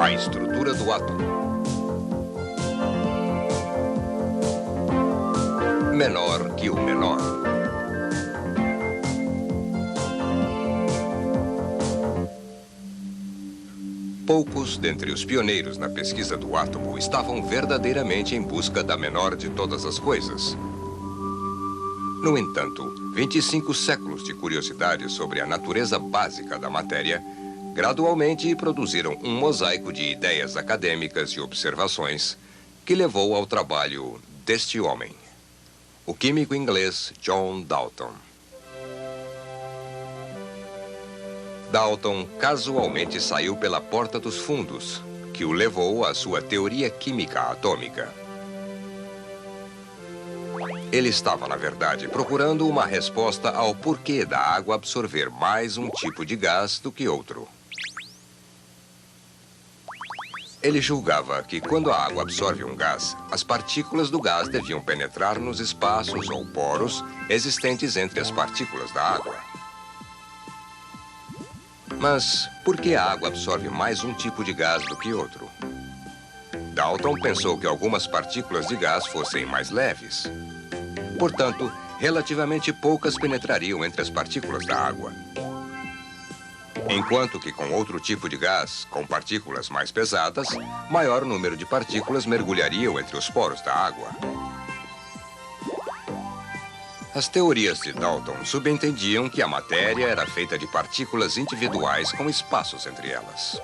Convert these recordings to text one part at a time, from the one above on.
A estrutura do átomo. Menor que o menor. Poucos dentre os pioneiros na pesquisa do átomo estavam verdadeiramente em busca da menor de todas as coisas. No entanto, 25 séculos de curiosidade sobre a natureza básica da matéria gradualmente produziram um mosaico de ideias acadêmicas e observações que levou ao trabalho deste homem, o químico inglês John Dalton. Dalton casualmente saiu pela porta dos fundos, que o levou à sua teoria química atômica. Ele estava, na verdade, procurando uma resposta ao porquê da água absorver mais um tipo de gás do que outro. Ele julgava que quando a água absorve um gás, as partículas do gás deviam penetrar nos espaços ou poros existentes entre as partículas da água. Mas por que a água absorve mais um tipo de gás do que outro? Dalton pensou que algumas partículas de gás fossem mais leves. Portanto, relativamente poucas penetrariam entre as partículas da água. Enquanto que com outro tipo de gás, com partículas mais pesadas, maior número de partículas mergulhariam entre os poros da água. As teorias de Dalton subentendiam que a matéria era feita de partículas individuais com espaços entre elas.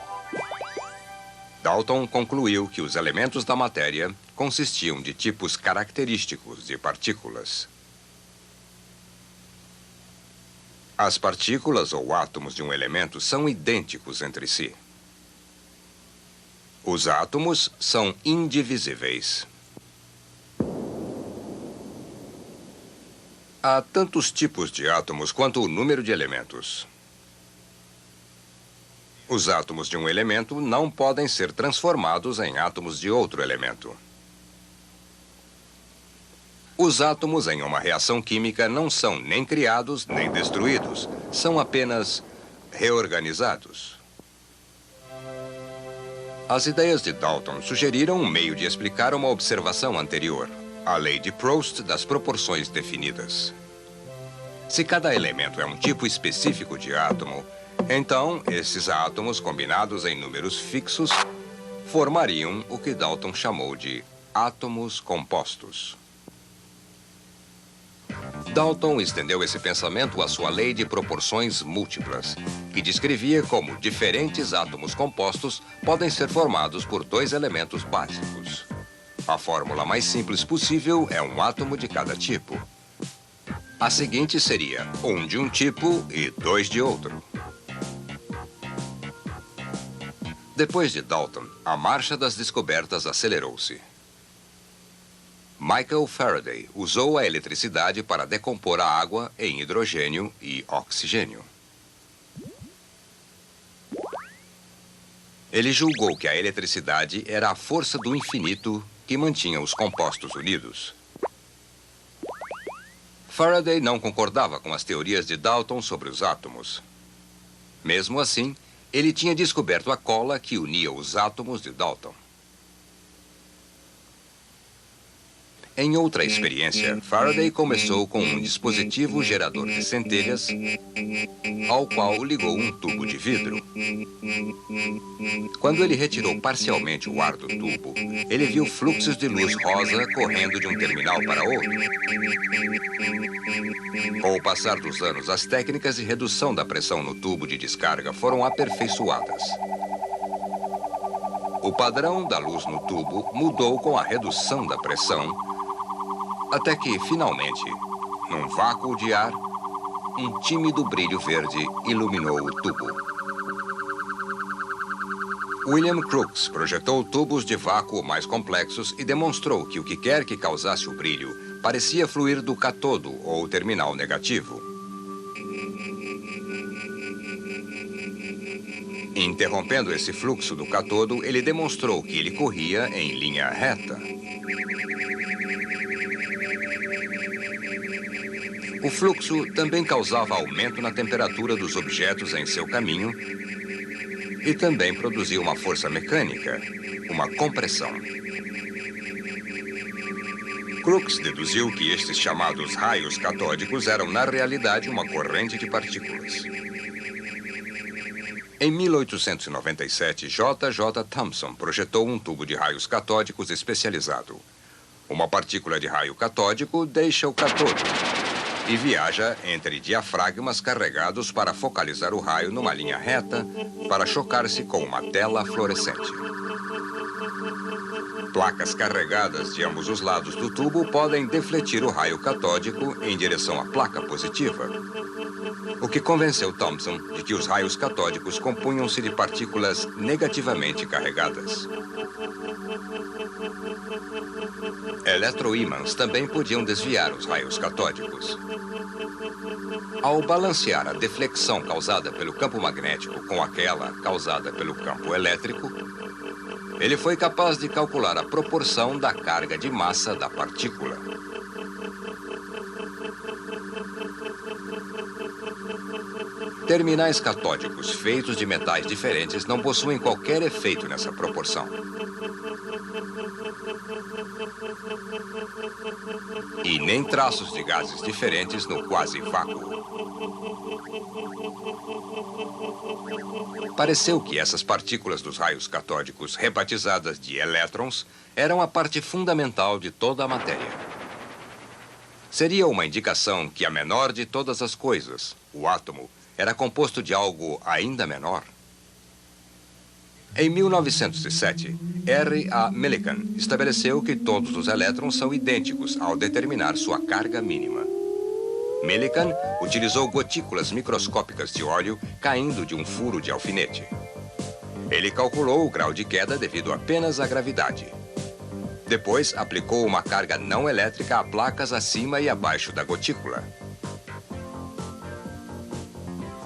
Dalton concluiu que os elementos da matéria consistiam de tipos característicos de partículas. As partículas ou átomos de um elemento são idênticos entre si. Os átomos são indivisíveis. Há tantos tipos de átomos quanto o número de elementos. Os átomos de um elemento não podem ser transformados em átomos de outro elemento. Os átomos em uma reação química não são nem criados nem destruídos, são apenas reorganizados. As ideias de Dalton sugeriram um meio de explicar uma observação anterior, a lei de Proust das proporções definidas. Se cada elemento é um tipo específico de átomo, então esses átomos combinados em números fixos formariam o que Dalton chamou de átomos compostos. Dalton estendeu esse pensamento à sua lei de proporções múltiplas, que descrevia como diferentes átomos compostos podem ser formados por dois elementos básicos. A fórmula mais simples possível é um átomo de cada tipo. A seguinte seria um de um tipo e dois de outro. Depois de Dalton, a marcha das descobertas acelerou-se. Michael Faraday usou a eletricidade para decompor a água em hidrogênio e oxigênio. Ele julgou que a eletricidade era a força do infinito que mantinha os compostos unidos. Faraday não concordava com as teorias de Dalton sobre os átomos. Mesmo assim, ele tinha descoberto a cola que unia os átomos de Dalton. Em outra experiência, Faraday começou com um dispositivo gerador de centelhas, ao qual ligou um tubo de vidro. Quando ele retirou parcialmente o ar do tubo, ele viu fluxos de luz rosa correndo de um terminal para outro. Com o passar dos anos, as técnicas de redução da pressão no tubo de descarga foram aperfeiçoadas. O padrão da luz no tubo mudou com a redução da pressão, até que, finalmente, num vácuo de ar, um tímido brilho verde iluminou o tubo. William Crookes projetou tubos de vácuo mais complexos e demonstrou que o que quer que causasse o brilho parecia fluir do cátodo ou terminal negativo. Interrompendo esse fluxo do cátodo, ele demonstrou que ele corria em linha reta. O fluxo também causava aumento na temperatura dos objetos em seu caminho e também produzia uma força mecânica, uma compressão. Crookes deduziu que estes chamados raios catódicos eram, na realidade, uma corrente de partículas. Em 1897, J.J. Thomson projetou um tubo de raios catódicos especializado. Uma partícula de raio catódico deixa o cátodo e viaja entre diafragmas carregados para focalizar o raio numa linha reta para chocar-se com uma tela fluorescente. Placas carregadas de ambos os lados do tubo podem defletir o raio catódico em direção à placa positiva, o que convenceu Thomson de que os raios catódicos compunham-se de partículas negativamente carregadas. Eletroímãs também podiam desviar os raios catódicos. Ao balancear a deflexão causada pelo campo magnético com aquela causada pelo campo elétrico, ele foi capaz de calcular a proporção da carga de massa da partícula. Terminais catódicos feitos de metais diferentes não possuem qualquer efeito nessa proporção. E nem traços de gases diferentes no quase-vácuo. Pareceu que essas partículas dos raios catódicos, rebatizadas de elétrons, eram a parte fundamental de toda a matéria. Seria uma indicação que a menor de todas as coisas, o átomo, era composto de algo ainda menor. Em 1907, R. A. Millikan estabeleceu que todos os elétrons são idênticos ao determinar sua carga mínima. Millikan utilizou gotículas microscópicas de óleo caindo de um furo de alfinete. Ele calculou o grau de queda devido apenas à gravidade. Depois, aplicou uma carga não elétrica a placas acima e abaixo da gotícula.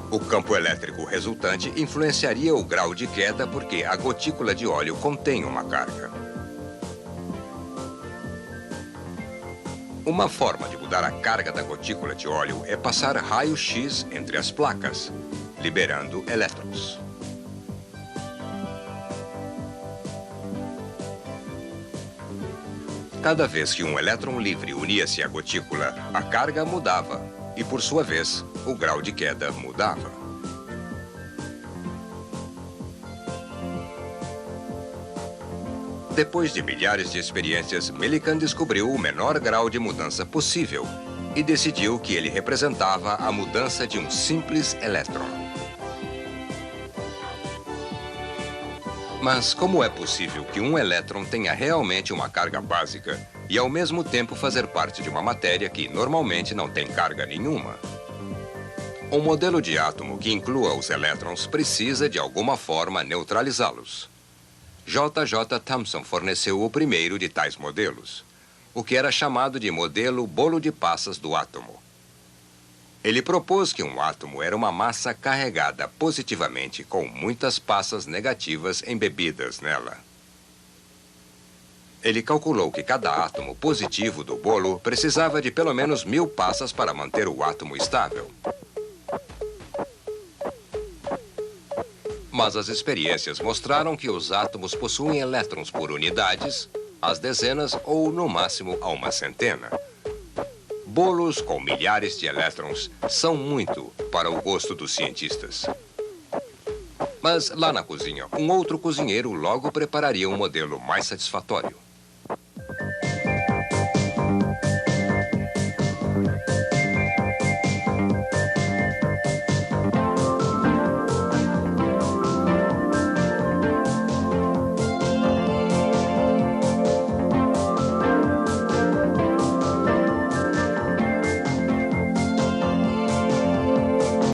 O campo elétrico resultante influenciaria o grau de queda porque a gotícula de óleo contém uma carga. Uma forma de mudar a carga da gotícula de óleo é passar raio-x entre as placas, liberando elétrons. Cada vez que um elétron livre unia-se à gotícula, a carga mudava e, por sua vez, o grau de queda mudava. Depois de milhares de experiências, Millikan descobriu o menor grau de mudança possível e decidiu que ele representava a mudança de um simples elétron. Mas como é possível que um elétron tenha realmente uma carga básica e ao mesmo tempo fazer parte de uma matéria que normalmente não tem carga nenhuma? Um modelo de átomo que inclua os elétrons precisa de alguma forma neutralizá-los. J.J. Thomson forneceu o primeiro de tais modelos, o que era chamado de modelo bolo de passas do átomo. Ele propôs que um átomo era uma massa carregada positivamente com muitas passas negativas embebidas nela. Ele calculou que cada átomo positivo do bolo precisava de pelo menos 1000 passas para manter o átomo estável. Mas as experiências mostraram que os átomos possuem elétrons por unidades, às dezenas ou, no máximo, a uma centena. Bolos com milhares de elétrons são muito para o gosto dos cientistas. Mas lá na cozinha, um outro cozinheiro logo prepararia um modelo mais satisfatório.